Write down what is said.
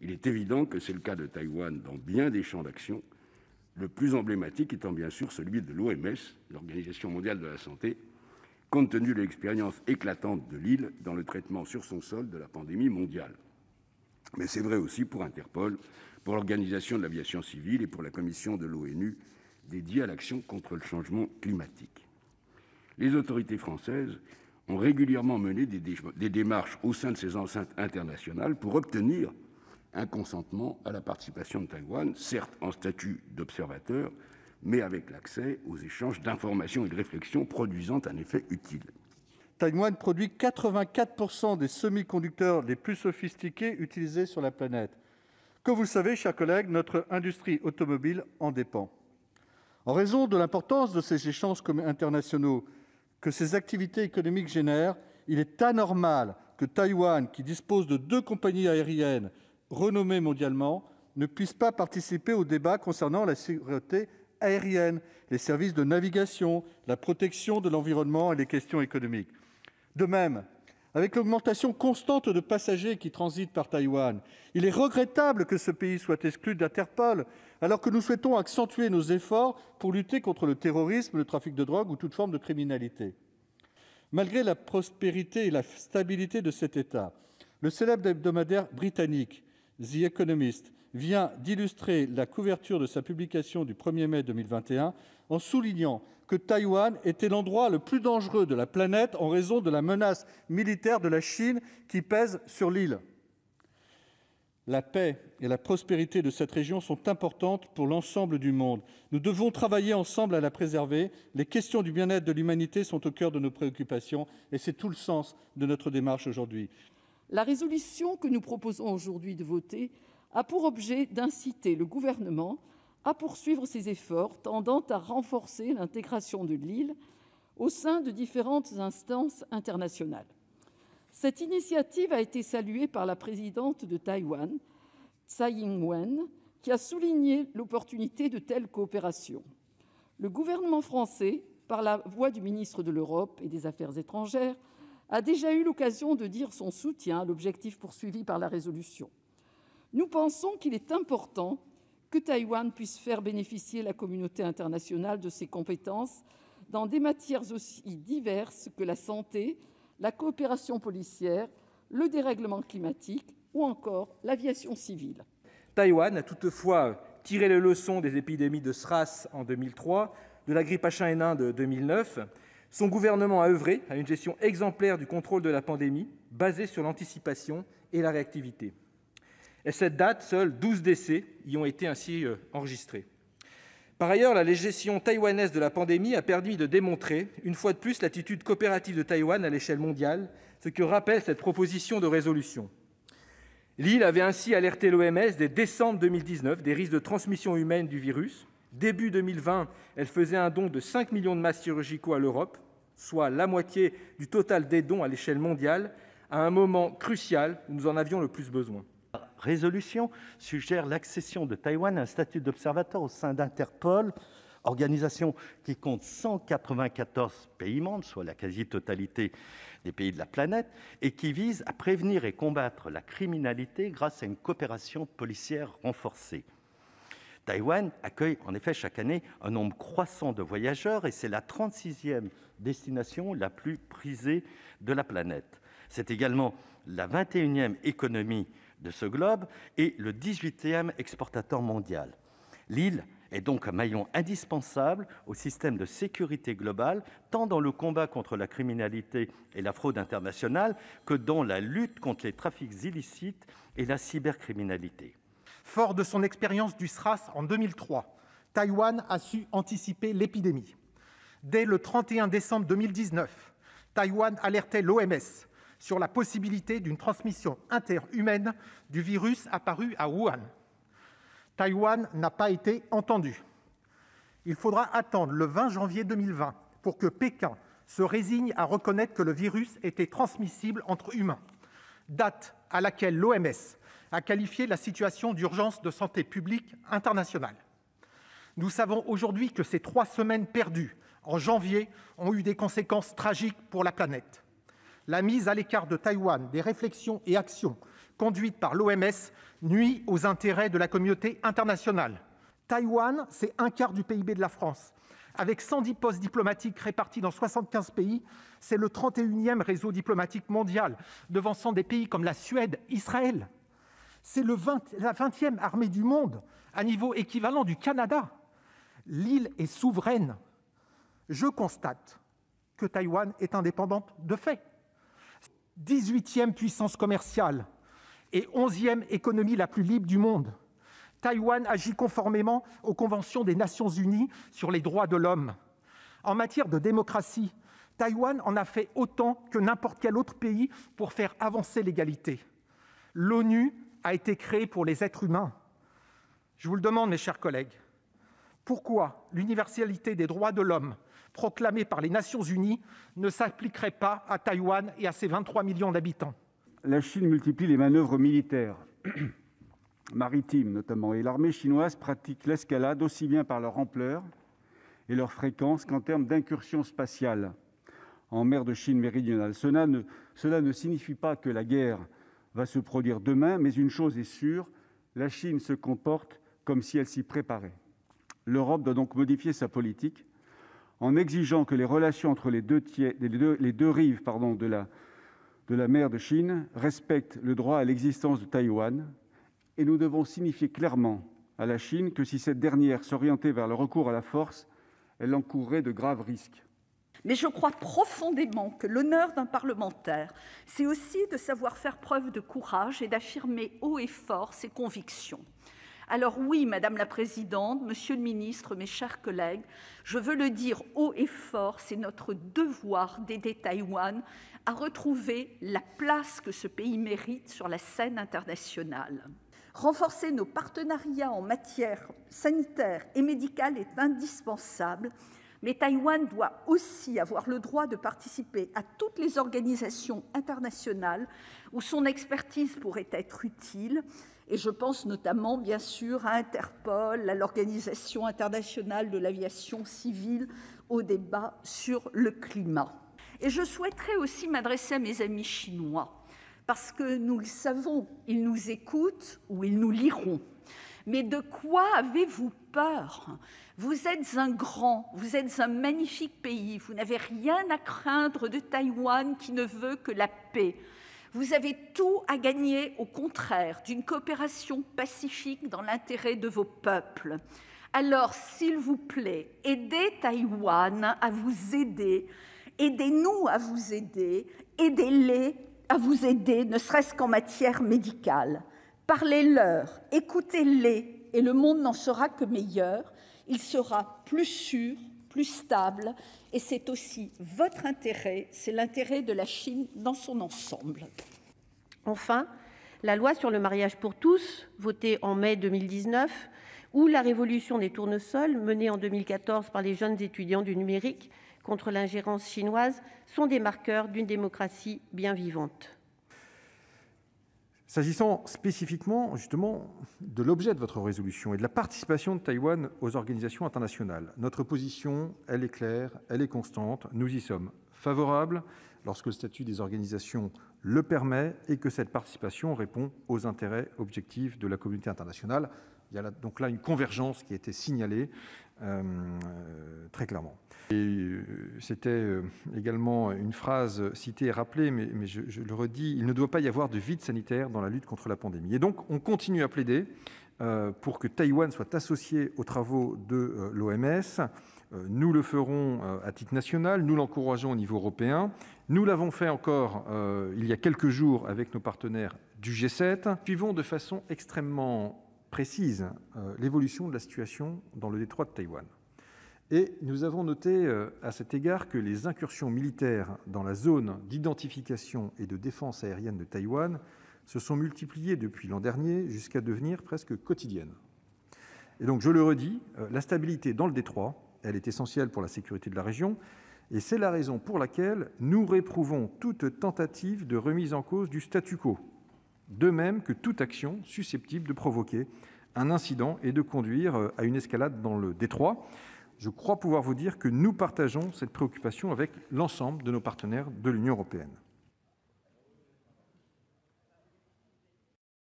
Il est évident que c'est le cas de Taïwan dans bien des champs d'action, le plus emblématique étant bien sûr celui de l'OMS, l'Organisation mondiale de la santé, compte tenu de l'expérience éclatante de l'île dans le traitement sur son sol de la pandémie mondiale. Mais c'est vrai aussi pour Interpol, pour l'Organisation de l'aviation civile et pour la commission de l'ONU dédiée à l'action contre le changement climatique. Les autorités françaises ont régulièrement mené des démarches au sein de ces enceintes internationales pour obtenir un consentement à la participation de Taïwan, certes en statut d'observateur, mais avec l'accès aux échanges d'informations et de réflexions produisant un effet utile. Taïwan produit 84% des semi-conducteurs les plus sophistiqués utilisés sur la planète. Comme vous le savez, chers collègues, notre industrie automobile en dépend. En raison de l'importance de ces échanges internationaux que ces activités économiques génèrent, il est anormal que Taïwan, qui dispose de 2 compagnies aériennes renommées mondialement, ne puisse pas participer au débat concernant la sécurité aérienne, les services de navigation, la protection de l'environnement et les questions économiques. De même, avec l'augmentation constante de passagers qui transitent par Taïwan, il est regrettable que ce pays soit exclu d'Interpol, alors que nous souhaitons accentuer nos efforts pour lutter contre le terrorisme, le trafic de drogue ou toute forme de criminalité. Malgré la prospérité et la stabilité de cet État, le célèbre hebdomadaire britannique The Economist vient d'illustrer la couverture de sa publication du 1er mai 2021 en soulignant que Taïwan était l'endroit le plus dangereux de la planète en raison de la menace militaire de la Chine qui pèse sur l'île. La paix et la prospérité de cette région sont importantes pour l'ensemble du monde. Nous devons travailler ensemble à la préserver. Les questions du bien-être de l'humanité sont au cœur de nos préoccupations et c'est tout le sens de notre démarche aujourd'hui. La résolution que nous proposons aujourd'hui de voter a pour objet d'inciter le gouvernement à poursuivre ses efforts tendant à renforcer l'intégration de l'île au sein de différentes instances internationales. Cette initiative a été saluée par la présidente de Taïwan, Tsai Ing-wen, qui a souligné l'opportunité de telles coopérations. Le gouvernement français, par la voix du ministre de l'Europe et des Affaires étrangères, a déjà eu l'occasion de dire son soutien à l'objectif poursuivi par la résolution. Nous pensons qu'il est important que Taïwan puisse faire bénéficier la communauté internationale de ses compétences dans des matières aussi diverses que la santé, la coopération policière, le dérèglement climatique ou encore l'aviation civile. Taïwan a toutefois tiré les leçons des épidémies de SRAS en 2003, de la grippe H1N1 de 2009. Son gouvernement a œuvré à une gestion exemplaire du contrôle de la pandémie, basée sur l'anticipation et la réactivité. Et cette date, seuls 12 décès y ont été ainsi enregistrés. Par ailleurs, la gestion taïwanaise de la pandémie a permis de démontrer, une fois de plus, l'attitude coopérative de Taïwan à l'échelle mondiale, ce que rappelle cette proposition de résolution. L'île avait ainsi alerté l'OMS dès décembre 2019 des risques de transmission humaine du virus. Début 2020, elle faisait un don de 5 millions de masques chirurgicaux à l'Europe, soit la moitié du total des dons à l'échelle mondiale, à un moment crucial où nous en avions le plus besoin. La résolution suggère l'accession de Taïwan à un statut d'observateur au sein d'Interpol, organisation qui compte 194 pays membres, soit la quasi-totalité des pays de la planète, et qui vise à prévenir et combattre la criminalité grâce à une coopération policière renforcée. Taïwan accueille en effet chaque année un nombre croissant de voyageurs et c'est la 36e destination la plus prisée de la planète. C'est également la 21e économie de ce globe et le 18e exportateur mondial. L'île est donc un maillon indispensable au système de sécurité globale, tant dans le combat contre la criminalité et la fraude internationale que dans la lutte contre les trafics illicites et la cybercriminalité. Fort de son expérience du SRAS en 2003, Taïwan a su anticiper l'épidémie. Dès le 31 décembre 2019, Taïwan alertait l'OMS sur la possibilité d'une transmission interhumaine du virus apparu à Wuhan. Taïwan n'a pas été entendu. Il faudra attendre le 20 janvier 2020 pour que Pékin se résigne à reconnaître que le virus était transmissible entre humains, date à laquelle l'OMS a qualifié la situation d'urgence de santé publique internationale. Nous savons aujourd'hui que ces 3 semaines perdues en janvier ont eu des conséquences tragiques pour la planète. La mise à l'écart de Taïwan des réflexions et actions conduite par l'OMS nuit aux intérêts de la communauté internationale. Taïwan, c'est un quart du PIB de la France. Avec 110 postes diplomatiques répartis dans 75 pays, c'est le 31e réseau diplomatique mondial, devançant des pays comme la Suède, Israël. C'est la 20e armée du monde, à niveau équivalent du Canada. L'île est souveraine. Je constate que Taïwan est indépendante de fait. 18e puissance commerciale et 11e économie la plus libre du monde. Taïwan agit conformément aux conventions des Nations unies sur les droits de l'homme. En matière de démocratie, Taïwan en a fait autant que n'importe quel autre pays pour faire avancer l'égalité. L'ONU a été créée pour les êtres humains. Je vous le demande, mes chers collègues, pourquoi l'universalité des droits de l'homme proclamée par les Nations unies ne s'appliquerait pas à Taïwan et à ses 23 millions d'habitants? La Chine multiplie les manœuvres militaires, maritimes notamment, et l'armée chinoise pratique l'escalade aussi bien par leur ampleur et leur fréquence qu'en termes d'incursions spatiales en mer de Chine méridionale. Cela ne signifie pas que la guerre va se produire demain, mais une chose est sûre, la Chine se comporte comme si elle s'y préparait. L'Europe doit donc modifier sa politique en exigeant que les relations entre les deux rives de la mer de Chine respectent le droit à l'existence de Taïwan, et nous devons signifier clairement à la Chine que si cette dernière s'orientait vers le recours à la force, elle encourrait de graves risques. Mais je crois profondément que l'honneur d'un parlementaire, c'est aussi de savoir faire preuve de courage et d'affirmer haut et fort ses convictions. Alors oui, Madame la Présidente, Monsieur le Ministre, mes chers collègues, je veux le dire haut et fort, c'est notre devoir d'aider Taïwan à retrouver la place que ce pays mérite sur la scène internationale. Renforcer nos partenariats en matière sanitaire et médicale est indispensable, mais Taïwan doit aussi avoir le droit de participer à toutes les organisations internationales où son expertise pourrait être utile, et je pense notamment, bien sûr, à Interpol, à l'Organisation internationale de l'aviation civile, au débat sur le climat. Et je souhaiterais aussi m'adresser à mes amis chinois, parce que nous le savons, ils nous écoutent ou ils nous liront. Mais de quoi avez-vous peur? Vous êtes un grand, vous êtes un magnifique pays, vous n'avez rien à craindre de Taïwan qui ne veut que la paix. Vous avez tout à gagner, au contraire, d'une coopération pacifique dans l'intérêt de vos peuples. Alors, s'il vous plaît, aidez Taïwan à vous aider, aidez-nous à vous aider, aidez-les à vous aider, ne serait-ce qu'en matière médicale. Parlez-leur, écoutez-les, et le monde n'en sera que meilleur. Il sera plus sûr, plus stable, et c'est aussi votre intérêt, c'est l'intérêt de la Chine dans son ensemble. Enfin, la loi sur le mariage pour tous, votée en mai 2019, ou la révolution des tournesols, menée en 2014 par les jeunes étudiants du numérique contre l'ingérence chinoise, sont des marqueurs d'une démocratie bien vivante. S'agissant spécifiquement, justement, de l'objet de votre résolution et de la participation de Taïwan aux organisations internationales, notre position, elle est claire, elle est constante. Nous y sommes favorables lorsque le statut des organisations le permet et que cette participation répond aux intérêts objectifs de la communauté internationale. Il y a donc là une convergence qui a été signalée très clairement. Et c'était également une phrase citée et rappelée, mais je le redis, il ne doit pas y avoir de vide sanitaire dans la lutte contre la pandémie. Et donc, on continue à plaider pour que Taïwan soit associé aux travaux de l'OMS. Nous le ferons à titre national, nous l'encourageons au niveau européen. Nous l'avons fait encore il y a quelques jours avec nos partenaires du G7. Suivons de façon extrêmement précise l'évolution de la situation dans le détroit de Taïwan. Et nous avons noté à cet égard que les incursions militaires dans la zone d'identification et de défense aérienne de Taïwan se sont multipliées depuis l'an dernier jusqu'à devenir presque quotidiennes. Et donc, je le redis, la stabilité dans le détroit, elle est essentielle pour la sécurité de la région, et c'est la raison pour laquelle nous réprouvons toute tentative de remise en cause du statu quo, de même que toute action susceptible de provoquer un incident et de conduire à une escalade dans le détroit. Je crois pouvoir vous dire que nous partageons cette préoccupation avec l'ensemble de nos partenaires de l'Union européenne.